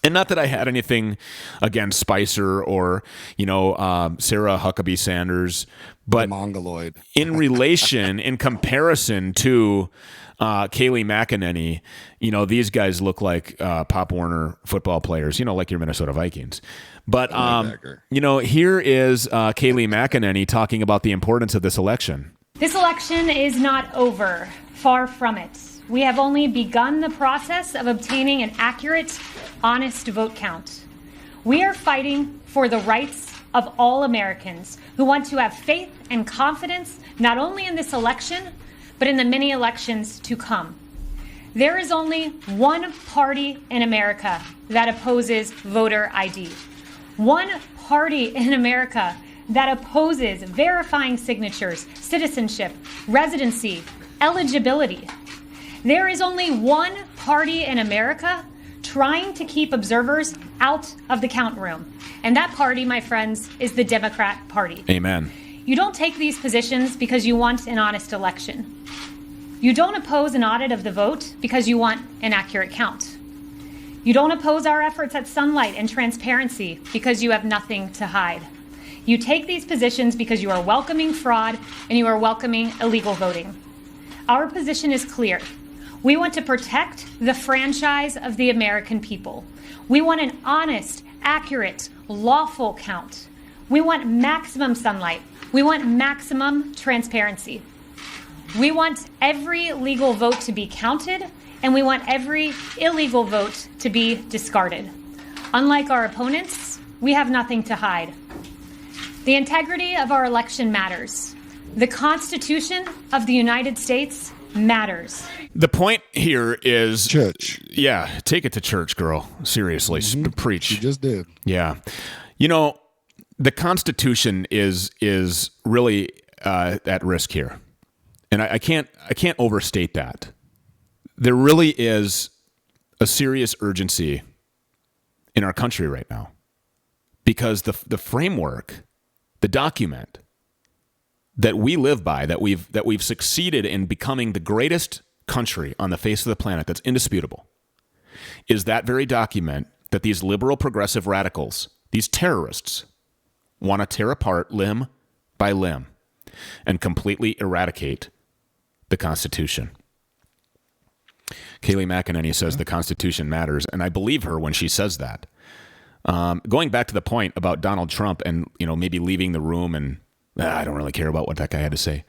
And not that I had anything against Spicer or Sarah Huckabee Sanders, but the Mongoloid. in comparison to Kayleigh McEnany, these guys look like Pop Warner football players, like your Minnesota Vikings. But, here is Kayleigh McEnany talking about the importance of this election. This election is not over. Far from it. We have only begun the process of obtaining an accurate, honest vote count. We are fighting for the rights of all Americans who want to have faith and confidence not only in this election, but in the many elections to come. There is only one party in America that opposes voter ID. One party in America that opposes verifying signatures, citizenship, residency, eligibility. There is only one party in America trying to keep observers out of the count room. And that party, my friends, is the Democrat Party. Amen. You don't take these positions because you want an honest election. You don't oppose an audit of the vote because you want an accurate count. You don't oppose our efforts at sunlight and transparency because you have nothing to hide. You take these positions because you are welcoming fraud and you are welcoming illegal voting. Our position is clear. We want to protect the franchise of the American people. We want an honest, accurate, lawful count. We want maximum sunlight. We want maximum transparency. We want every legal vote to be counted, and we want every illegal vote to be discarded. Unlike our opponents, we have nothing to hide. The integrity of our election matters. The Constitution of the United States matters. The point here is church. Yeah, take it to church, girl. Seriously, preach. You just did. Yeah. The Constitution is really at risk here. And I can't overstate that. There really is a serious urgency in our country right now because the framework, the document that we live by, that we've succeeded in becoming the greatest country on the face of the planet, that's indisputable, is that very document that these liberal progressive radicals, these terrorists, want to tear apart limb by limb and completely eradicate the Constitution. Kayleigh McEnany says the Constitution matters, and I believe her when she says that. Going back to the point about Donald Trump and maybe leaving the room and I don't really care about what that guy had to say.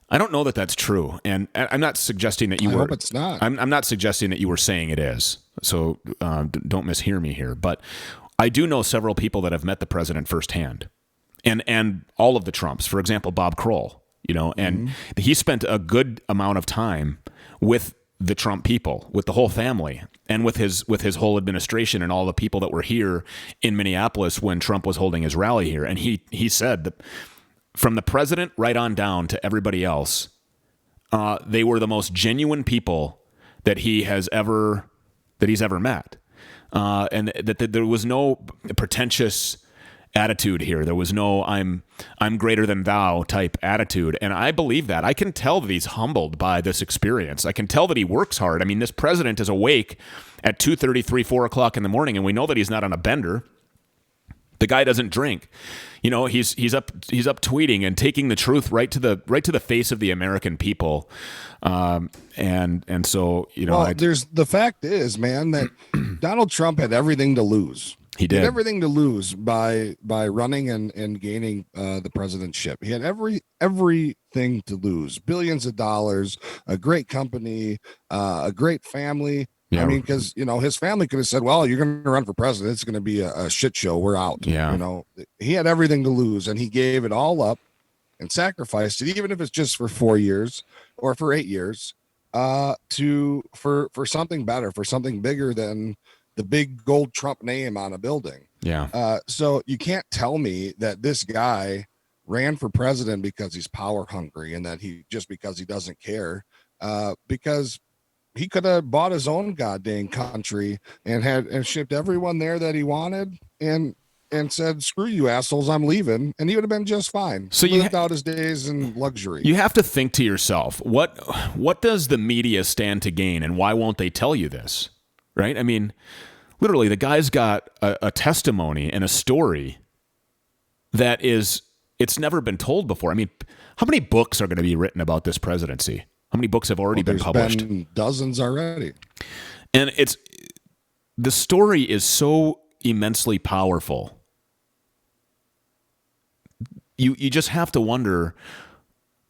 I don't know that that's true, and I'm not suggesting that you were. I hope it's not. I'm not suggesting that you were saying it is. So don't mishear me here. But I do know several people that have met the president firsthand, and all of the Trumps. For example, Bob Kroll. And he spent a good amount of time with the Trump people, with the whole family, and with his whole administration and all the people that were here in Minneapolis when Trump was holding his rally here. And he said that from the president right on down to everybody else, they were the most genuine people that he's ever met, and that there was no pretentious attitude here. There was no I'm greater than thou type attitude. And I believe that. I can tell that he's humbled by this experience. I can tell that he works hard. I mean, this president is awake at 2:30, 3, 4 o'clock in the morning, and we know that he's not on a bender. The guy doesn't drink. You know, he's up tweeting and taking the truth right to the face of the American people. And so, you know, there's the fact is, man, that Donald Trump had everything to lose. He did. He had everything to lose by running and gaining the presidentship. He had everything to lose. Billions of dollars, a great company, a great family. Yeah. I mean, because, you know, his family could have said, well, you're going to run for president. It's going to be a shit show. We're out. Yeah. You know, he had everything to lose, and he gave it all up and sacrificed it, even if it's just for 4 years or for 8 years, for something better, for something bigger than the big gold Trump name on a building. Yeah. So you can't tell me that this guy ran for president because he's power hungry and that because he doesn't care, because he could have bought his own goddamn country and shipped everyone there that he wanted and said, screw you assholes, I'm leaving. And he would have been just fine. So he lived out his days in luxury. You have to think to yourself, what does the media stand to gain, and why won't they tell you this? Right? I mean, literally, the guy's got a testimony and a story that it's never been told before. I mean, how many books are going to be written about this presidency? How many books have already been published? Been dozens already. And the story is so immensely powerful. You just have to wonder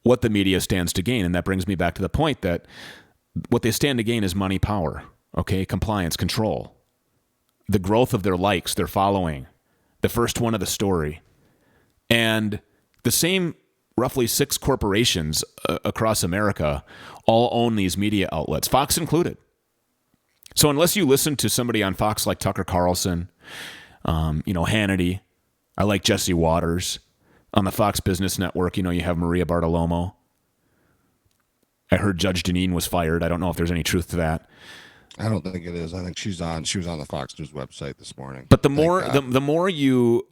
what the media stands to gain. And that brings me back to the point that what they stand to gain is money, power, okay, compliance, control, the growth of their likes, their following, the first one of the story. And the same roughly 6 corporations across America all own these media outlets, Fox included. So unless you listen to somebody on Fox like Tucker Carlson, Hannity, I like Jesse Waters. On the Fox Business Network, you have Maria Bartiromo. I heard Judge Jeanine was fired. I don't know if there's any truth to that. I don't think it is. I think she was on the Fox News website this morning. But the more you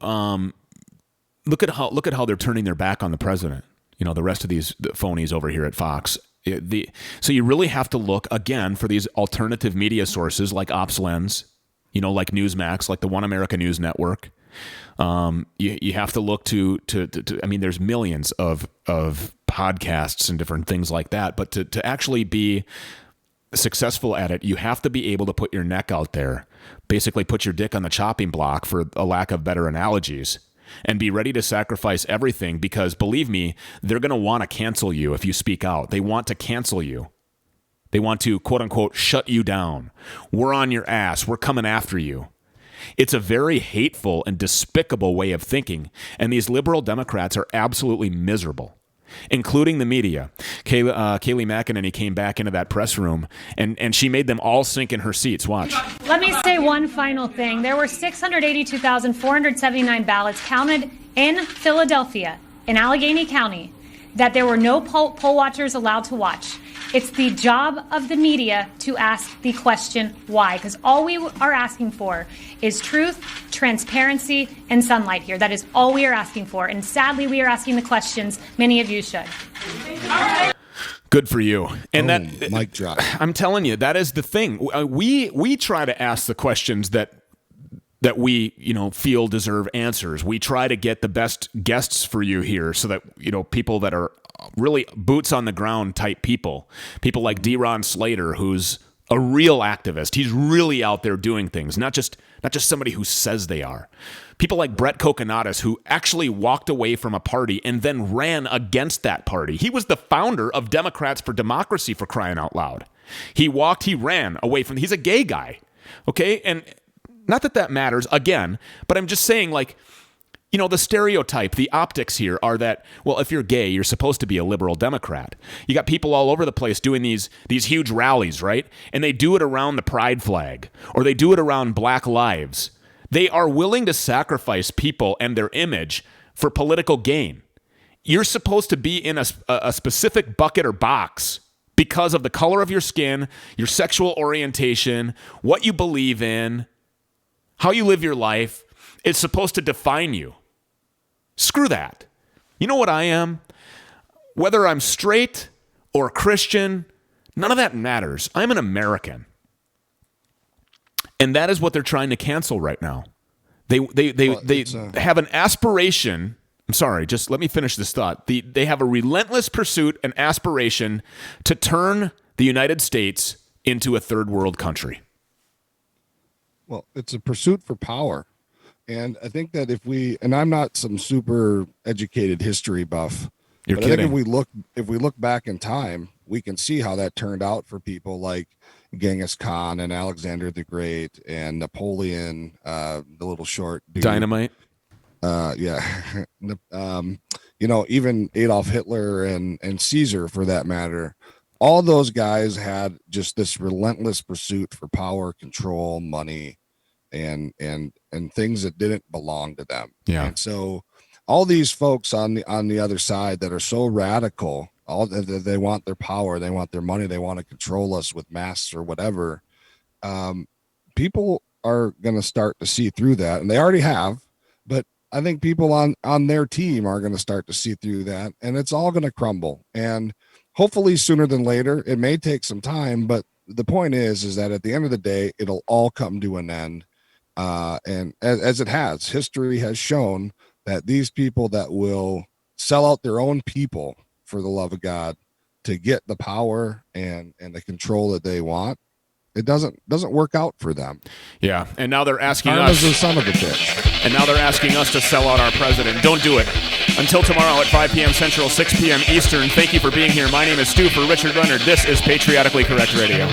look at how they're turning their back on the president, the rest of these phonies over here at Fox. So you really have to look again for these alternative media sources like OpsLens, like Newsmax, like the One America News Network. You have to look to I mean, there's millions of podcasts and different things like that, but to actually be successful at it, you have to be able to put your neck out there, basically put your dick on the chopping block, for a lack of better analogies, and be ready to sacrifice everything, because believe me, they're going to want to cancel you if you speak out. They want to cancel you. They want to, quote unquote, shut you down. We're on your ass. We're coming after you. It's a very hateful and despicable way of thinking, and these liberal Democrats are absolutely miserable, including the media. Kayleigh McEnany came back into that press room, and she made them all sink in her seats. Watch. Let me say one final thing. There were 682,479 ballots counted in Philadelphia, in Allegheny County, that there were no poll watchers allowed to watch. It's the job of the media to ask the question why, because all we are asking for is truth, transparency, and sunlight here. That is all we are asking for. And sadly, we are asking the questions many of you should. Good for you. And mic drop. I'm telling you, that is the thing. We try to ask the questions that we, feel deserve answers. We try to get the best guests for you here so that, people that are really boots on the ground type people like D-Ron Slater, who's a real activist. He's really out there doing things, not just somebody who says they are. People like Brett Kokonatos, who actually walked away from a party and then ran against that party. He was the founder of Democrats for Democracy, for crying out loud. He ran away from, he's a gay guy. Okay. And not that matters again, but I'm just saying, the stereotype, the optics here are that, well, if you're gay, you're supposed to be a liberal Democrat. You got people all over the place doing these huge rallies, right? And they do it around the pride flag, or they do it around Black lives. They are willing to sacrifice people and their image for political gain. You're supposed to be in a specific bucket or box because of the color of your skin, your sexual orientation, what you believe in, how you live your life. It's supposed to define you. Screw that. You know what I am? Whether I'm straight or Christian, none of that matters. I'm an American. And that is what they're trying to cancel right now. They it's, have an aspiration. I'm sorry, just let me finish this thought. They have a relentless pursuit and aspiration to turn the United States into a third world country. Well, it's a pursuit for power. And I think that and I'm not some super educated history buff, You're but kidding. I think if we look back in time, we can see how that turned out for people like Genghis Khan and Alexander the Great and Napoleon, the little short dude. Dynamite. Yeah. Even Adolf Hitler and Caesar, for that matter. All those guys had just this relentless pursuit for power, control, money, and things that didn't belong to them. Yeah. And so all these folks on the other side that are so radical, they want their power, they want their money, they want to control us with masks or whatever. People are going to start to see through that, and they already have. But I think people on their team are going to start to see through that, and it's all going to crumble. And hopefully sooner than later. It may take some time, but the point is that at the end of the day, it'll all come to an end. And as it has, history has shown that these people that will sell out their own people for the love of God to get the power and the control that they want, it doesn't work out for them. Yeah, and now they're asking Karma's us. the son of a bitch. And now they're asking us to sell out our president. Don't do it. Until tomorrow at 5 p.m. Central, 6 p.m. Eastern, thank you for being here. My name is Stu for Richard Leonard. This is Patriotically Correct Radio.